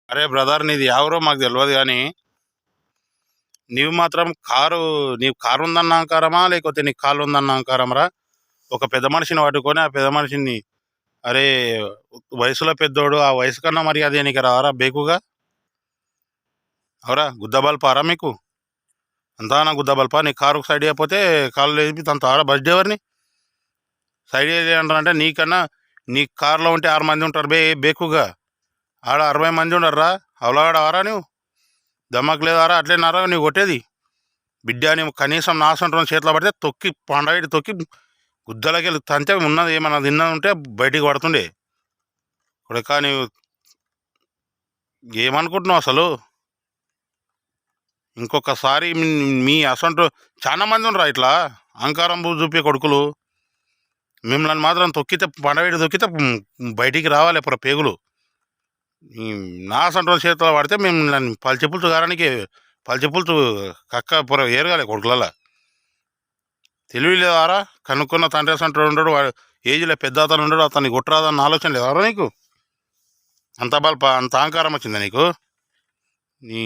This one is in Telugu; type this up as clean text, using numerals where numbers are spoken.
అరే బ్రదర్, నీది ఎవరో మాకు తెలియదు కానీ నీవు మాత్రం నీవు కారు ఉందన్న అహంకారమా లేకపోతే నీకు కాళ్ళు ఉందన్న అహంకారమరా? ఒక పెద్ద మనిషిని పట్టుకొని ఆ పెద్ద మనిషిని, అరే వయసులో పెద్దోడు, ఆ వయసు కన్నా మరి అదే నీకు రారా బేకుగా? అవరా గుద్దబల్పారా మీకు? అంతా గుద్దబల్పా? నీ కారు సైడ్ అయిపోతే కాళ్ళు వేసి అంత బస్ డ్రైవర్ని సైడ్ అంటారంటే నీకన్నా నీ కారులో ఉంటే 6 మంది ఉంటారు బేకుగా. ఆడ 60 మంది ఉండర్రా. అవలాడావారా నువ్వు? దమ్మకు లేదారా? అట్లేనారా నువ్వు కొట్టేది? బిడ్డ నువ్వు కనీసం నాసంటున్న చేతిలో పడితే తొక్కి పండగడి తొక్కి గుద్దలకి వెళ్ళి తంతే ఉన్నది ఏమన్నా తిన్నా ఉంటే బయటికి పడుతుండే. కొడకా నువ్వు ఏమనుకుంటున్నావు అసలు? ఇంకొకసారి మీ అసంటు చాలా మంది ఉండరా ఇట్లా అహంకారం చూపే కొడుకులు. మిమ్మల్ని మాత్రం తొక్కితే పండగడి తొక్కితే బయటికి రావాలి పేగులు. నా అసంటు చేతిలో పడితే మిమ్మల్ని పలిచెప్పులు గారానికి పలిచెప్పులు కక్క ఏరగాలి కొడుకులలా. తెలివి లేదారా? కనుక్కున్న తండ్రి అసంటు ఉండడు, ఏజ్లో పెద్ద అతను ఉండడు, అతన్ని కొట్టరాదన్న ఆలోచన లేదారా నీకు? అంత అహంకారం వచ్చిందా నీకు? నీ